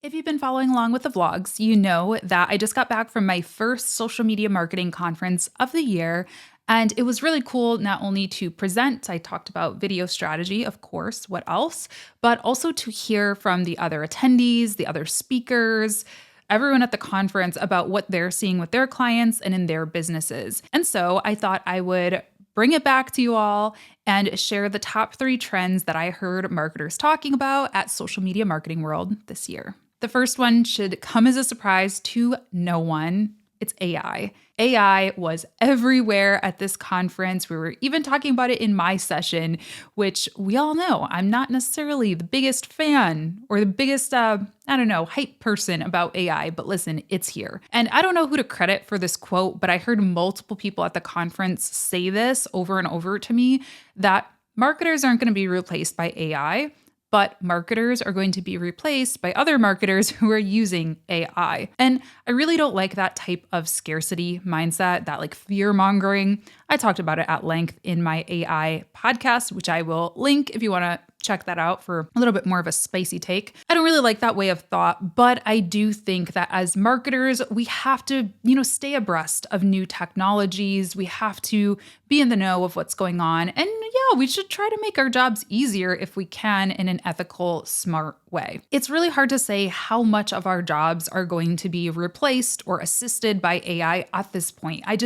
If you've been following along with the vlogs, you know that I just got back from my first social media marketing conference of the year. And it was really cool not only to present, I talked about video strategy, of course, what else, but also to hear from the other attendees, the other speakers, everyone at the conference about what they're seeing with their clients and in their businesses. And so I thought I would bring it back to you all and share the top 3 trends that I heard marketers talking about at Social Media Marketing World this year. The first one should come as a surprise to no one. It's AI. AI was everywhere at this conference. We were even talking about it in my session, which we all know I'm not necessarily the biggest fan or the biggest, hype person about AI, but listen, it's here. And I don't know who to credit for this quote, but I heard multiple people at the conference say this over and over to me that marketers aren't going to be replaced by AI, but marketers are going to be replaced by other marketers who are using AI. And I really don't like that type of scarcity mindset, that like fear mongering. I talked about it at length in my AI podcast, which I will link if you want to check that out for a little bit more of a spicy take. I don't really like that way of thought, but I do think that as marketers, we have to, stay abreast of new technologies. We have to be in the know of what's going on. And yeah, we should try to make our jobs easier if we can in an ethical, smart way. It's really hard to say how much of our jobs are going to be replaced or assisted by AI at this point. I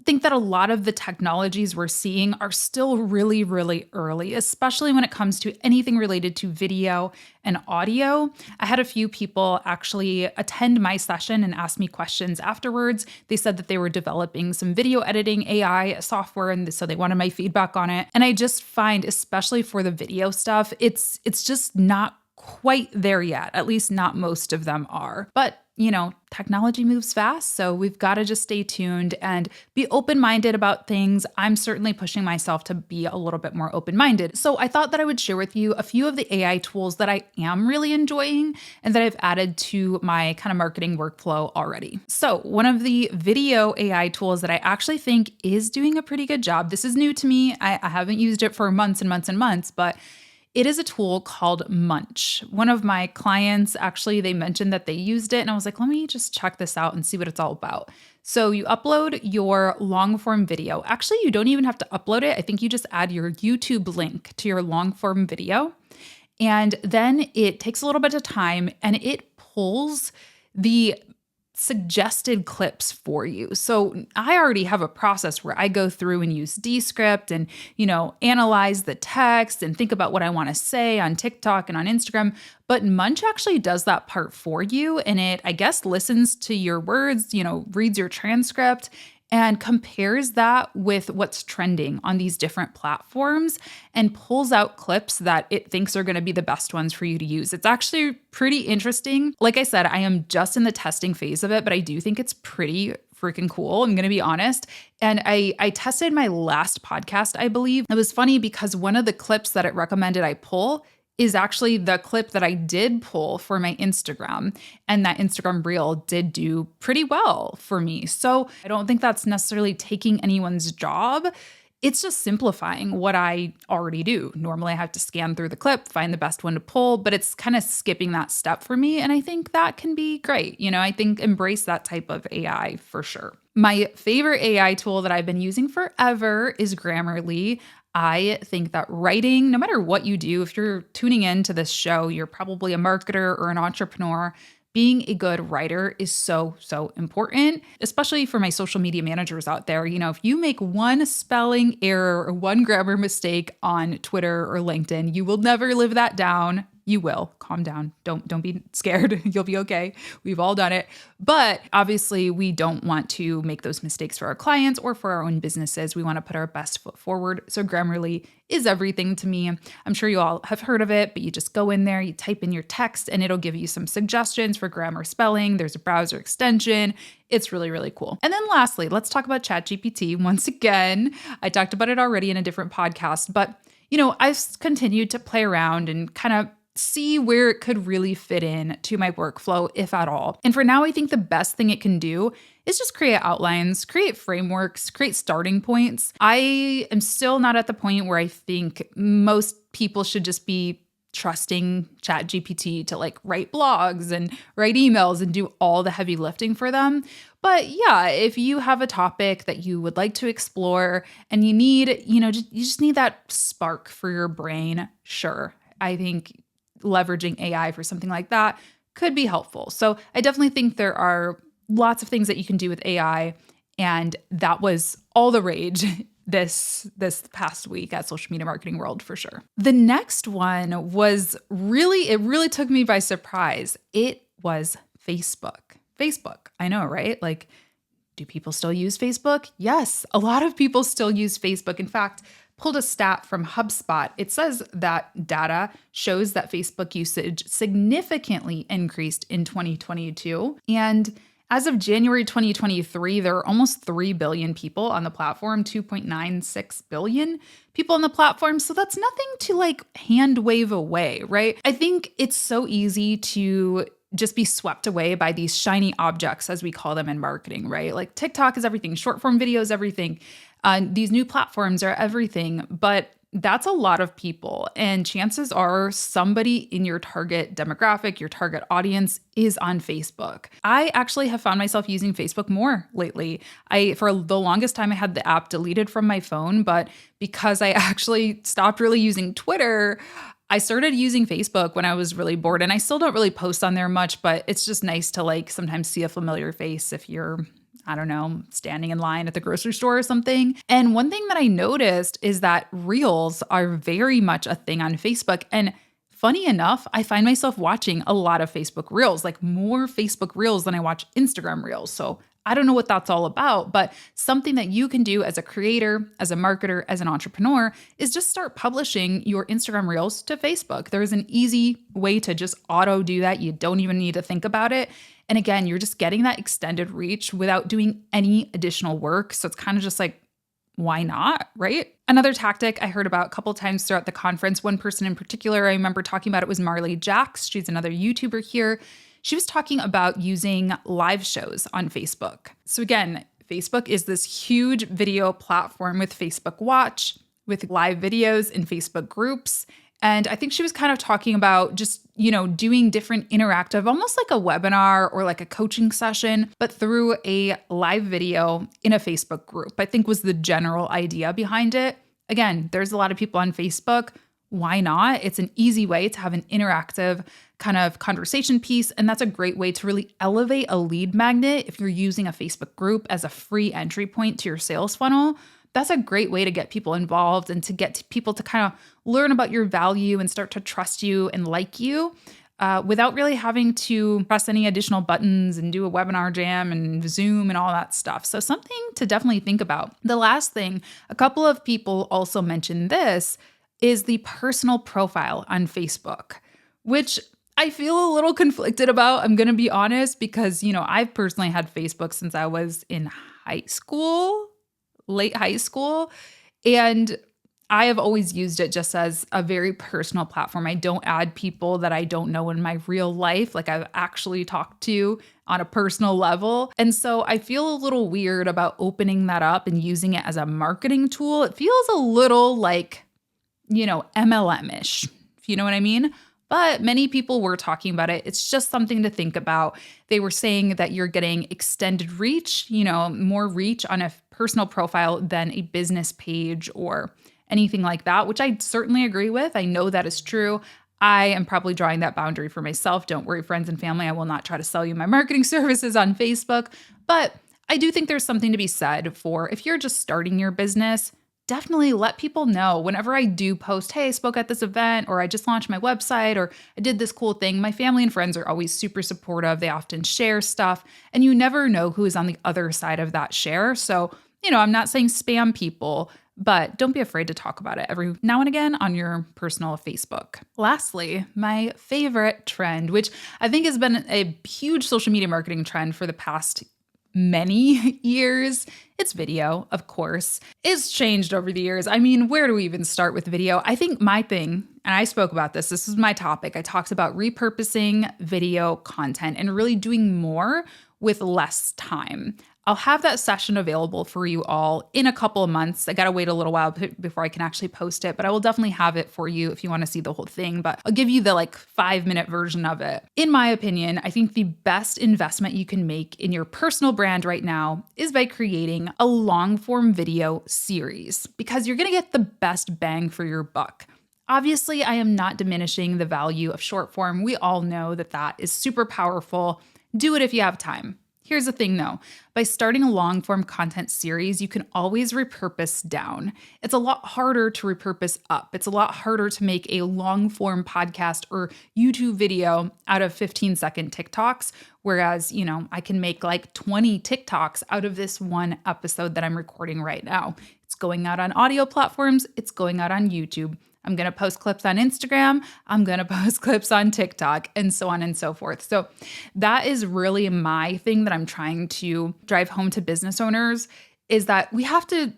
think that a lot of the technologies we're seeing are still really, really early, especially when it comes to anything related to video and audio. I had a few people actually attend my session and ask me questions afterwards. They said that they were developing some video editing AI software, and so they wanted my feedback on it. And I just find, especially for the video stuff, it's just not quite there yet. At least not most of them are. But technology moves fast, so we've got to just stay tuned and be open-minded about things. I'm certainly pushing myself to be a little bit more open-minded. So I thought that I would share with you a few of the AI tools that I am really enjoying and that I've added to my kind of marketing workflow already. So one of the video AI tools that I actually think is doing a pretty good job, this is new to me. I haven't used it for months and months and months, but it is a tool called Munch. One of my clients, actually, they mentioned that they used it, and I was like, let me just check this out and see what it's all about. So you upload your long form video. Actually, you don't even have to upload it. I think you just add your YouTube link to your long form video. And then it takes a little bit of time and it pulls the suggested clips for you. So I already have a process where I go through and use Descript and, analyze the text and think about what I want to say on TikTok and on Instagram. But Munch actually does that part for you. And it, I guess, listens to your words, reads your transcript and compares that with what's trending on these different platforms and pulls out clips that it thinks are going to be the best ones for you to use. It's actually pretty interesting. Like I said, I am just in the testing phase of it, but I do think it's pretty freaking cool. I'm going to be honest. And I tested my last podcast, I believe. It was funny because one of the clips that it recommended I pull is actually the clip that I did pull for my Instagram. And that Instagram reel did do pretty well for me. So I don't think that's necessarily taking anyone's job. It's just simplifying what I already do. Normally I have to scan through the clip, find the best one to pull, but it's kind of skipping that step for me. And I think that can be great. I think embrace that type of AI for sure. My favorite AI tool that I've been using forever is Grammarly. I think that writing, no matter what you do, if you're tuning in to this show, you're probably a marketer or an entrepreneur. Being a good writer is so, so important, especially for my social media managers out there. If you make one spelling error or one grammar mistake on Twitter or LinkedIn, you will never live that down. You will. Calm down. Don't be scared. You'll be okay. We've all done it. But obviously, we don't want to make those mistakes for our clients or for our own businesses. We want to put our best foot forward. So Grammarly is everything to me. I'm sure you all have heard of it, but you just go in there, you type in your text, and it'll give you some suggestions for grammar, spelling. There's a browser extension. It's really, really cool. And then lastly, let's talk about ChatGPT. Once again, I talked about it already in a different podcast, but I've continued to play around and kind of see where it could really fit in to my workflow, if at all. And for now, I think the best thing it can do is just create outlines, create frameworks, create starting points. I am still not at the point where I think most people should just be trusting ChatGPT to like write blogs and write emails and do all the heavy lifting for them. But yeah, if you have a topic that you would like to explore and you need, you just need that spark for your brain, sure. I think leveraging AI for something like that could be helpful. So I definitely think there are lots of things that you can do with AI, and that was all the rage this past week at Social Media Marketing World for sure. The next one was it really took me by surprise. It was Facebook. Facebook, I know, right? Like, do people still use Facebook? Yes, a lot of people still use Facebook. In fact, pulled a stat from HubSpot. It says that data shows that Facebook usage significantly increased in 2022. And as of January 2023, there are almost 3 billion people on the platform, 2.96 billion people on the platform. So that's nothing to like hand wave away, right? I think it's so easy to just be swept away by these shiny objects, as we call them in marketing, right? Like TikTok is everything, short form video is everything. These new platforms are everything, but that's a lot of people. And chances are somebody in your target demographic, your target audience is on Facebook. I actually have found myself using Facebook more lately. For the longest time, I had the app deleted from my phone, but because I actually stopped really using Twitter, I started using Facebook when I was really bored, and I still don't really post on there much, but it's just nice to like sometimes see a familiar face if you're, I don't know, standing in line at the grocery store or something. And one thing that I noticed is that Reels are very much a thing on Facebook. And funny enough, I find myself watching a lot of Facebook Reels, like more Facebook Reels than I watch Instagram Reels. So I don't know what that's all about, but something that you can do as a creator, as a marketer, as an entrepreneur is just start publishing your Instagram Reels to Facebook. There's an easy way to just auto do that. You don't even need to think about it. And again, you're just getting that extended reach without doing any additional work. So it's kind of just like, why not, right? Another tactic I heard about a couple times throughout the conference, one person in particular I remember talking about it was Marley Jax. She's another YouTuber here. She was talking about using live shows on Facebook. So again, Facebook is this huge video platform with Facebook Watch, with live videos in Facebook groups. And I think she was kind of talking about just, doing different interactive, almost like a webinar or like a coaching session, but through a live video in a Facebook group, I think was the general idea behind it. Again, there's a lot of people on Facebook. Why not? It's an easy way to have an interactive kind of conversation piece. And that's a great way to really elevate a lead magnet if you're using a Facebook group as a free entry point to your sales funnel. That's a great way to get people involved and to get people to kind of learn about your value and start to trust you and like you without really having to press any additional buttons and do a webinar jam and Zoom and all that stuff. So something to definitely think about. The last thing, a couple of people also mentioned this, is the personal profile on Facebook, which I feel a little conflicted about. I'm going to be honest, because, I've personally had Facebook since I was in late high school. And I have always used it just as a very personal platform. I don't add people that I don't know in my real life, like I've actually talked to on a personal level. And so I feel a little weird about opening that up and using it as a marketing tool. It feels a little like, MLM-ish, if you know what I mean. But many people were talking about it. It's just something to think about. They were saying that you're getting extended reach, more reach on a personal profile than a business page or anything like that, which I certainly agree with. I know that is true. I am probably drawing that boundary for myself. Don't worry, friends and family. I will not try to sell you my marketing services on Facebook. But I do think there's something to be said for if you're just starting your business, definitely let people know whenever I do post, hey, I spoke at this event, or I just launched my website, or I did this cool thing. My family and friends are always super supportive. They often share stuff, and you never know who is on the other side of that share. So, I'm not saying spam people, but don't be afraid to talk about it every now and again on your personal Facebook. Lastly, my favorite trend, which I think has been a huge social media marketing trend for the past many years. It's video, of course. It's changed over the years. I mean, where do we even start with video? I think my thing, and I spoke about this is my topic. I talked about repurposing video content and really doing more with less time. I'll have that session available for you all in a couple of months. I got to wait a little while before I can actually post it, but I will definitely have it for you if you want to see the whole thing. But I'll give you the like 5-minute version of it. In my opinion, I think the best investment you can make in your personal brand right now is by creating a long form video series because you're going to get the best bang for your buck. Obviously, I am not diminishing the value of short form. We all know that that is super powerful. Do it if you have time. Here's the thing though, by starting a long form content series, you can always repurpose down. It's a lot harder to repurpose up. It's a lot harder to make a long form podcast or YouTube video out of 15-second TikToks. Whereas, I can make like 20 TikToks out of this one episode that I'm recording right now. It's going out on audio platforms. It's going out on YouTube. I'm going to post clips on Instagram. I'm going to post clips on TikTok and so on and so forth. So that is really my thing that I'm trying to drive home to business owners is that we have to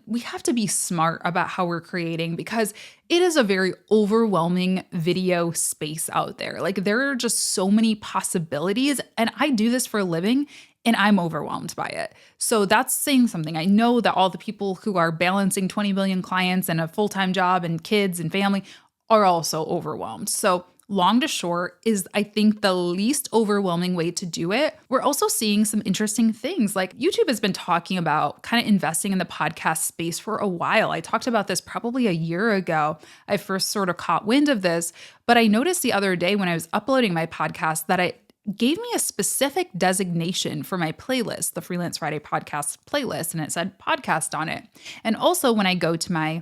be smart about how we're creating because it is a very overwhelming video space out there. Like there are just so many possibilities and I do this for a living and I'm overwhelmed by it. So that's saying something. I know that all the people who are balancing 20 million clients and a full-time job and kids and family are also overwhelmed. So long to short is, I think, the least overwhelming way to do it. We're also seeing some interesting things. Like YouTube has been talking about kind of investing in the podcast space for a while. I talked about this probably a year ago. I first sort of caught wind of this, but I noticed the other day when I was uploading my podcast that I gave me a specific designation for my playlist, the Freelance Friday podcast playlist, and it said podcast on it. And also when I go to my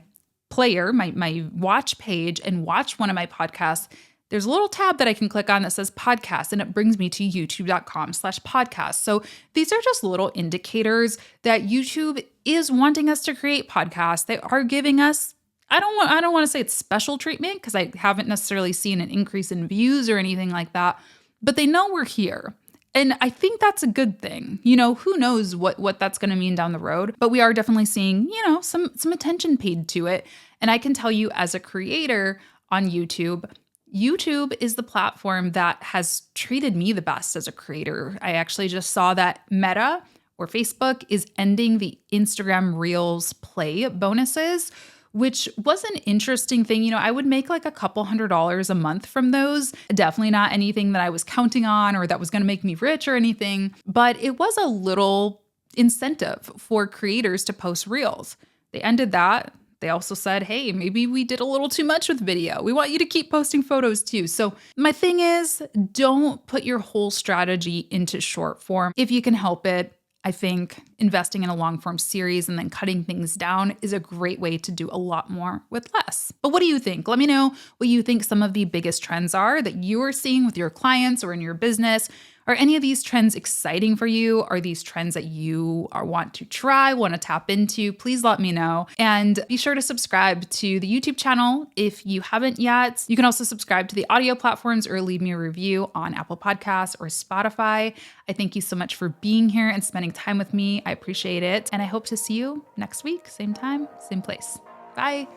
player, my watch page and watch one of my podcasts, there's a little tab that I can click on that says podcast and it brings me to youtube.com/podcast. So these are just little indicators that YouTube is wanting us to create podcasts. They are giving us, I don't want to say it's special treatment because I haven't necessarily seen an increase in views or anything like that, but they know we're here. And I think that's a good thing. Who knows what that's going to mean down the road, but we are definitely seeing, some attention paid to it. And I can tell you as a creator on YouTube is the platform that has treated me the best as a creator. I actually just saw that Meta or Facebook is ending the Instagram Reels play bonuses, which was an interesting thing. I would make like a couple $100s a month from those. Definitely not anything that I was counting on or that was going to make me rich or anything, but it was a little incentive for creators to post Reels. They ended that. They also said, hey, maybe we did a little too much with video. We want you to keep posting photos too. So my thing is, don't put your whole strategy into short form. If you can help it, I think investing in a long form series and then cutting things down is a great way to do a lot more with less. But what do you think? Let me know what you think some of the biggest trends are that you are seeing with your clients or in your business. Are any of these trends exciting for you? Are these trends that you want to try, want to tap into? Please let me know. And be sure to subscribe to the YouTube channel if you haven't yet. You can also subscribe to the audio platforms or leave me a review on Apple Podcasts or Spotify. I thank you so much for being here and spending time with me. I appreciate it. And I hope to see you next week, same time, same place. Bye.